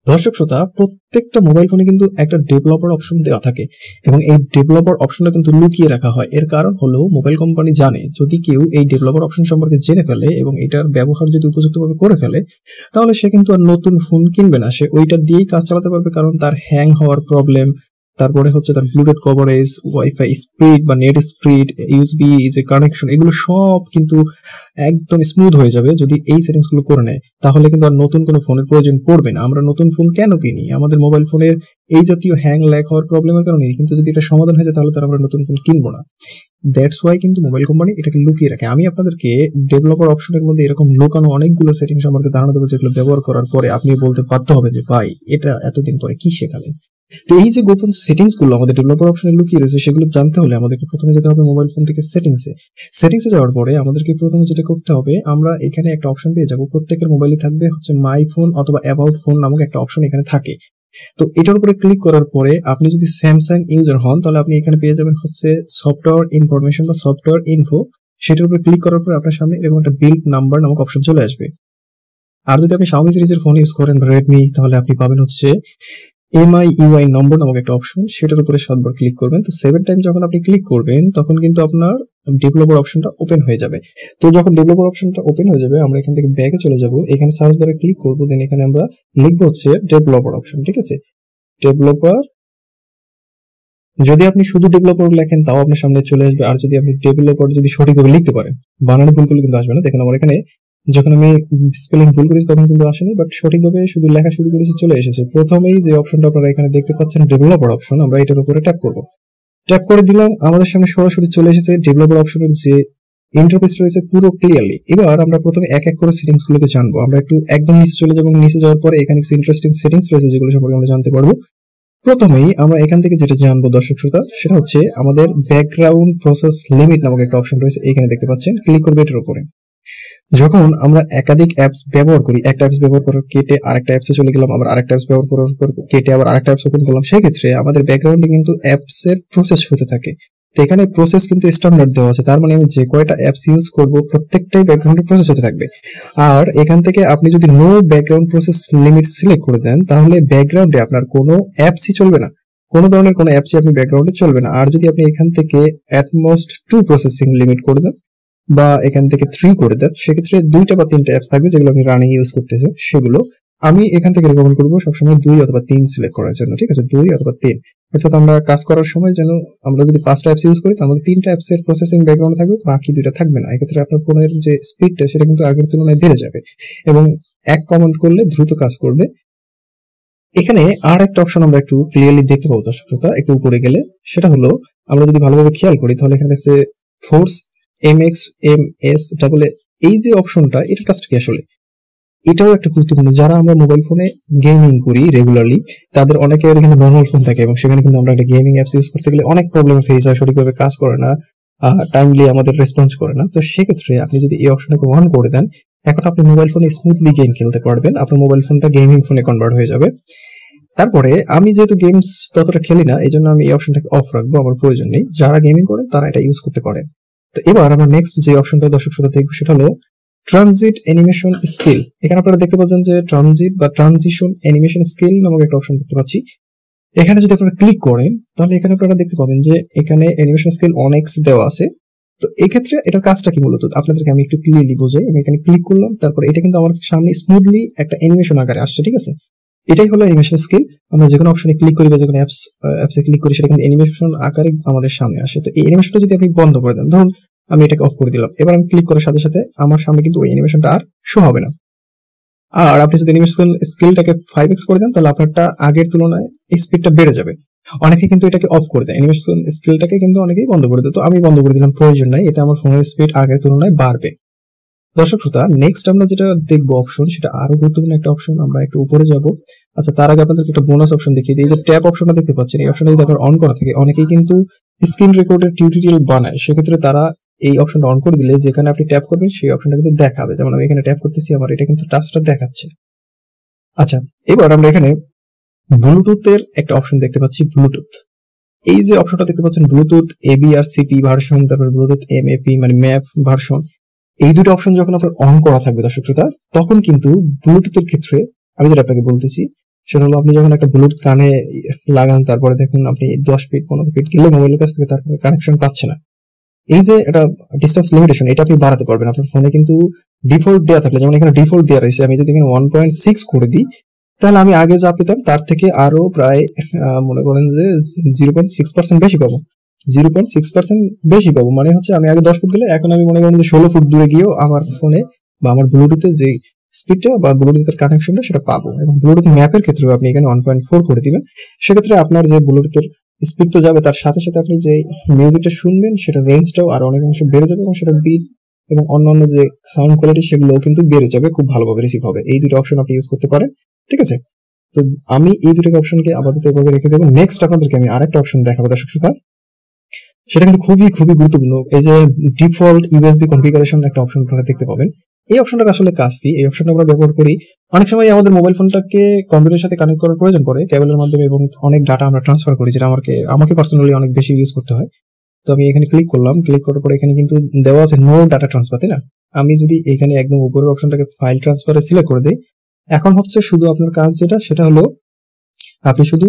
দর্শক শ্রোতা, প্রত্যেকটা মোবাইল ফোনে কিন্তু একটা ডেভেলপার অপশন দেওয়া থাকে এবং এই ডেভেলপার অপশনটা কিন্তু লুকিয়ে রাখা হয়। এর কারণ হলো মোবাইল কোম্পানি জানে যদি কেউ এই ডেভেলপার অপশন সম্পর্কে জেনে ফেলে এবং এটার ব্যবহার যদি উপযুক্তভাবে করে ফেলে, তাহলে সে কিন্তু আর নতুন ফোন কিনবে না, সে ওইটা দিয়েই কাজ চালাতে পারবে। কারণ তার হ্যাং হওয়ার প্রবলেম, তারপরে হচ্ছে তার ব্লুটুথ কভারেজ, ওয়াইফাই স্পিড বা নেট স্পিড, ইউএসবি যে কানেকশন, এগুলো সব কিন্তু একদম স্মুথ হয়ে যাবে যদি এই সেটিংস গুলো করে নেয়। তাহলে কিন্তু আর নতুন কোনো ফোনের প্রয়োজন পড়বে না। আমরা নতুন ফোন কেন কিনি? আমাদের মোবাইল ফোনের এই জাতীয় হ্যাং ল্যাগ হওয়ার প্রবলেমের কারণে। কিন্তু যদি এটা সমাধান হয়ে যায় তাহলে তার আমরা নতুন ফোন কিনবো না। দ্যাটস ওয়াই কিন্তু মোবাইল কোম্পানি এটাকে লুকিয়ে রাখে। আমি আপনাদেরকে ডেভেলপার অপশনের মধ্যে এরকম লুকানো অনেকগুলো সেটিং সম্পর্কে ধারণা দেবো, যেগুলো ব্যবহার করার পরে আপনি বলতে বাধ্য হবেন যে ভাই, এটা এতদিন পরে কি শেখালেন। তো এই যে গোপন সেটিংস গুলো আমাদের ডেভেলপার অপশনে লুকিয়ে রয়েছে, সেগুলো জানতে হলে আমাদেরকে প্রথমে যেতে হবে মোবাইল ফোন থেকে সেটিংসে যাওয়ার পরে আমাদেরকে প্রথমে যেটা করতে হবে, আমরা এখানে একটা অপশন পেয়ে যাবো। প্রত্যেকের মোবাইলে থাকবে হচ্ছে মাই ফোন অথবা অ্যাবাউট ফোন নামক একটা অপশন এখানে থাকে। তো এটার উপরে ক্লিক করার পরে আপনি যদি স্যামসাং ইউজার হন তাহলে আপনি এখানে পেয়ে যাবেন হচ্ছে সফটওয়্যার ইনফরমেশন বা সফটওয়্যার ইনফো। সেটার উপরে ক্লিক করার পরে আপনার সামনে এরকম একটা বিল্ড নাম্বার নামক অপশন চলে আসবে। আর যদি আপনি শাওমি সিরিজের ফোন ইউজ করেন, রেডমি, তাহলে আপনি পাবেন হচ্ছে MIUI নম্বর নামক একটা অপশন। সেটার উপরে 7 বার ক্লিক করবেন। তো 7 টাইম যখন আপনি ক্লিক করবেন তখন কিন্তু আপনার ডেভেলপার অপশনটা ওপেন হয়ে যাবে। তো যখন ডেভেলপার অপশনটা ওপেন হয়ে যাবে, আমরা এখান থেকে ব্যাকে চলে যাব, এখানে সার্চ বারে ক্লিক করবো, দেন এখানে আমরা লিখবো হচ্ছে ডেভেলপার অপশন। ঠিক আছে, ডেভেলপার। যদি আপনি শুধু ডেভেলপার লেখেন তাও আপনার সামনে চলে আসবে, আর যদি আপনি ডেভেলপার যদি সঠিকভাবে লিখতে পারেন, বানানে ভুল করলে কিন্তু আসবে না। দেখেন আমার এখানে যখন আমি স্পেলিং ভুল করেছি তখন কিন্তু আসেনি, বাট সঠিকভাবে শুধু লেখা শুরু করেছি, চলে এসেছে। প্রথমেই যে অপশনটা আপনারা এখানে দেখতে পাচ্ছেন ডেভেলপার অপশন, আমরা এটার উপরে ট্যাপ করব। ট্যাপ করে দিলাম, আমাদের সামনে সরাসরি চলে এসেছে ডেভেলপার অপশনের যে ইন্টারফেস রয়েছে পুরো ক্লিয়ারলি। এবার আমরা প্রথমে এক এক করে সেটিংস গুলোকে জানবো। আমরা একটু একদম নিচে চলে যাবো, নিচে যাওয়ার পরে এখানে কিছু ইন্টারেস্টিং সেটিংস রয়েছে যেগুলো সম্পর্কে আমরা জানতে পারবো। প্রথমেই আমরা এখান থেকে যেটা জানবো দর্শক শ্রোতা, সেটা হচ্ছে আমাদের ব্যাকগ্রাউন্ড প্রসেস লিমিট নামক একটা অপশন রয়েছে, এখানে দেখতে পাচ্ছেন। ক্লিক করবে এটার উপরে। যখন আমরা একাধিক অ্যাপস ব্যবহার করি, একটা অ্যাপস ব্যবহার করার কেটে আরেকটা অ্যাপসে চলে গেলাম, আবার আরেকটা অ্যাপস ব্যবহার করার পর কেটে আবার আরেকটা অ্যাপস ওপেন করলাম, সেক্ষেত্রে আমাদের ব্যাকগ্রাউন্ডে কিন্তু অ্যাপস এর প্রসেস হতে থাকে। তো এখানে প্রসেস কিন্তু স্ট্যান্ডার্ড দেওয়া আছে, তার মানে আমি যে কয়টা অ্যাপস ইউজ করব প্রত্যেকটাই ব্যাকগ্রাউন্ডে প্রসেস হতে থাকবে। আর এখান থেকে আপনি যদি no background process limit select করে দেন, তাহলে ব্যাকগ্রাউন্ডে আপনার কোনো অ্যাপসই চলবে না, কোনো ধরনের কোনো অ্যাপসই আপনি ব্যাকগ্রাউন্ডে চলবে না। আর যদি আপনি এখান থেকে অ্যাটমোস্ট 2 প্রসেসিং লিমিট করে দেন বা এখান থেকে 3 করে দেন, সেক্ষেত্রে 2টা বা 3টা অ্যাপস থাকবে যেগুলো আপনি রানিং ইউজ করতেছেন। সেগুলো আমি এখান থেকে রেকমেন্ড করবো সবসময় 2 অথবা 3 সিলেক্ট করার জন্য। ঠিক আছে, 2 অথবা 3, অর্থাৎ আমরা কাজ করার সময় যেন আমরা যদি 5টা অ্যাপস ইউজ করি তার মধ্যে 3টা অ্যাপস এর প্রসেসিং ব্যাকগ্রাউন্ডে থাকবে, বাকি 2টা থাকবে না। এক্ষেত্রে আপনার ফোনের যে স্পিডটা সেটা কিন্তু আগের তুলনায় বেড়ে যাবে এবং এক কমান্ড করলে দ্রুত কাজ করবে। এখানে আর একটা অপশন আমরা একটু ক্লিয়ারলি দেখতে পাবো দর্শক শ্রোতা, একটু উপরে গেলে। সেটা হলো, আমরা যদি ভালোভাবে খেয়াল করি তাহলে এখানে দেখছে ফোর্স MXMS এই যে অপশনটা, এটার কাজটা কি আসলে? এটাও একটা গুরুত্বপূর্ণ। যারা আমরা মোবাইল ফোনে গেমিং করি রেগুলারলি, তাদের অনেকের কিন্তু নর্মাল ফোন থাকে এবং সেখানে কিন্তু আমরা একটা গেমিং অ্যাপস ইউজ করতে গেলে অনেক প্রবলেম ফেস হয়, সঠিকভাবে কাজ করে না, টাইমলি আমাদের রেসপন্স করে না। তো সেক্ষেত্রে আপনি যদি এই অপশনটাকে অন করে দেন, এখন আপনি মোবাইল ফোনে স্মুথলি গেম খেলতে পারবেন, আপনার মোবাইল ফোনটা গেমিং ফোনে কনভার্ট হয়ে যাবে। তারপরে আমি যেহেতু গেমস ততটা খেলি না, এই জন্য আমি এই অপশনটাকে অফ রাখবো, আমার প্রয়োজন নেই। যারা গেমিং করেন তারা এটা ইউজ করতে পারেন। তো এবার আমরা নেক্সট যে অপশনটা দর্শক শ্রোতা দেখবো সেটা হলো ট্রানজিট অ্যানিমেশন স্কিল। এখানে আপনারা দেখতে পাচ্ছেন যে ট্রানজিট বা ট্রানজিশন অ্যানিমেশন স্কিল নামক একটা অপশন দেখতে পাচ্ছি। এখানে যদি আপনারা ক্লিক করেন তাহলে এখানে আপনারা দেখতে পাবেন যে এখানে অ্যানিমেশন স্কিল অনেক্স দেওয়া আছে। তো এই ক্ষেত্রে এটার কাজটা কি মূলত আপনাদেরকে আমি একটু ক্লিয়ারলি বোঝাই। আমি এখানে ক্লিক করলাম, তারপর এটা কিন্তু আমার সামনে স্মুথলি একটা অ্যানিমেশন আকারে আসছে। ঠিক আছে, এটাই হলো অ্যানিমেশন স্কিল। আমরা যে কোনো অপশনে ক্লিক করি বা যে কোনো অ্যাপসে ক্লিক করি, সেটা কিন্তু অ্যানিমেশন আকারে আমাদের সামনে আসে। তো এই অ্যানিমেশনটা যদি আপনি বন্ধ করে দেন, ধরুন আমি এটাকে অফ করে দিলাম, এবার আমি ক্লিক করার সাথে সাথে আমার সামনে কিন্তু ওই অ্যানিমেশনটা আর শো হবে না। আর আপনি যদি অ্যানিমেশন স্কিলটাকে 5x করে দেন তাহলে আপনারটা আগের তুলনায় স্পিডটা বেড়ে যাবে। অনেকে কিন্তু এটাকে অফ করে দেয়, অ্যানিমেশন স্কিলটাকে কিন্তু অনেকেই বন্ধ করে দেয়। তো আমি বন্ধ করে দিলাম, প্রয়োজন নাই, এতে আমার ফোনের স্পিড আগের তুলনায় বাড়বে। দর্শক শ্রোতা, নেক্সট আমরা যেটা দেখবো অপশন, সেটা আরো গুরুত্বপূর্ণ একটা অপশন। আমরা একটু উপরে যাব। আচ্ছা, তার আগে আপনাদেরকে একটা বোনাস অপশন দেখিয়ে দিই। এই যে ট্যাপ অপশনটা দেখতে পাচ্ছেন, এই অপশনটা যদি আপনার অন করা থাকে, অনেকেই কিন্তু স্ক্রিন রেকর্ডের টিউটোরিয়াল বানায়, সেক্ষেত্রে তারা এই অপশনটা অন করে দিলে যেখানে আপনি ট্যাপ করবেন সেই অপশনটা কিন্তু দেখাবে। যেমন আমি এখানে ট্যাপ করতেছি, আমার এটা কিন্তু টাচটা দেখাচ্ছে। আচ্ছা, এবার আমরা এখানে ব্লুটুথের একটা অপশন দেখতে পাচ্ছি, ব্লুটুথ। এই যে অপশনটা দেখতে পাচ্ছেন ব্লুটুথ ABRCP ভার্সন, তারপর ব্লুটুথ MAP মানে ম্যাপ ভার্সন, এই দুটো অপশন যখন আপনার অন করা থাকবে দর্শক শ্রোতা, তখন কিন্তু ব্লুটুথের ক্ষেত্রে আমি যেটা আপনাকে বলতেছি সেটা হলো আপনি যখন একটা ব্লুটুথ কানে লাগান, তারপরে দেখুন আপনি 10 ফিট 15 ফিট গেলে মোবাইলের কাছ থেকে তারপরে কানেকশন পাচ্ছে না। এই যে এটা ডিসটেন্স লিমিটেশন, এটা আপনি বাড়াতে পারবেন আপনার ফোনে। কিন্তু ডিফল্ট দেওয়া থাকলে, যেমন এখানে ডিফল্ট দেওয়া রয়েছে, আমি যদি এখানে 1.6 করে দিই, তাহলে আমি আগে যা পেতাম তার থেকে আরো প্রায় মনে করেন যে 0.6% বেশি পাবো। 0.6% বেশি পাবো, মানে হচ্ছে আমি আগে 10 ফুট গেলে এখন আমি মনে করেন যে 16 ফুট দূরে গিয়েও আমার ফোনে বা আমার ব্লুটুথে যে স্পিডটা বা ব্লুটুথের কানেকশনটা সেটা পাবো। এবং ব্লুটুথ ম্যাপের ক্ষেত্রেও আপনি এখানে 1.4 করে দিবেন, সেক্ষেত্রে আপনার যে ব্লুটুথের স্পিড তো যাবে, তার সাথে সাথে আপনি যে মিউজিকটা শুনবেন সেটা রেঞ্জটাও আরো অনেকাংশ বেড়ে যাবে, এবং সেটা বিট এবং অন্যান্য যে সাউন্ড কোয়ালিটি সেগুলোও কিন্তু বেড়ে যাবে, খুব ভালোভাবে রিসিভ হবে। এই দুটো অপশন আপনি ইউজ করতে পারেন, ঠিক আছে। তো আমি এই দুটো অপশনকে আপাতত এভাবে রেখে দেবো। নেক্সট আপনাদেরকে আমি আরেকটা অপশন দেখাবো দর্শক শ্রোতা, সেটা কিন্তু খুবই খুবই গুরুত্বপূর্ণ। এই যে ডিফল্ট ইউএসবি কনফিগারেশন একটা অপশন আপনারা দেখতে পাবেন। এই অপশনটার আসলে কাজ কি? এই অপশনটা আমরা ব্যবহার করি অনেক সময় আমাদের মোবাইল ফোনটাকে কম্পিউটারের সাথে কানেক্ট করার প্রয়োজন পড়ে কেবলের মাধ্যমে, এবং অনেক ডাটা আমরা ট্রান্সফার করি, যেটা আমাকে পার্সোনালি অনেক বেশি ইউজ করতে হয়। তো আমি এখানে ক্লিক করলাম, ক্লিক করার পরে এখানে কিন্তু দেওয়া আছে নো ডাটা ট্রান্সফার, তাই না? আমি যদি এখানে একদম উপরের অপশনটাকে ফাইল ট্রান্সফারে সিলেক্ট করে দিই, এখন হচ্ছে শুধু আপনার কাজ সেটা হলো আপনি শুধু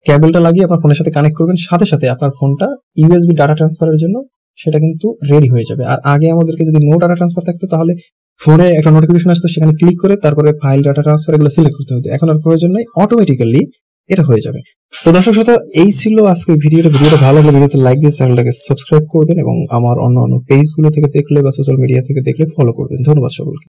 কেবলটা লাগিয়ে আপনার ফোনের সাথে কানেক্ট করবেন, সাথে সাথে আপনার ফোনটা ইউএসবি ডাটা ট্রান্সফারের জন্য সেটা কিন্তু রেডি হয়ে যাবে। আর আগে আমাদেরকে যদি নো ডাটা ট্রান্সফার থাকতো, তাহলে ফোনে একটা নোটিফিকেশন আসতো, সেখানে ক্লিক করে তারপরে ফাইল ডাটা ট্রান্সফার এগুলো সিলেক্ট করতে হতো। এখন আর প্রয়োজন নেই, অটোমেটিক্যালি এটা হয়ে যাবে। তো দর্শক শ্রোতা, এই ছিল আজকে ভিডিওটা ভালো লাগলে ভিডিওতে লাইক দিয়ে চ্যানেলটাকে সাবস্ক্রাইব করবেন, এবং আমার অন্য পেজগুলো থেকে দেখলে বা সোশ্যাল মিডিয়া থেকে দেখলে ফলো করবেন। ধন্যবাদ সকলকে।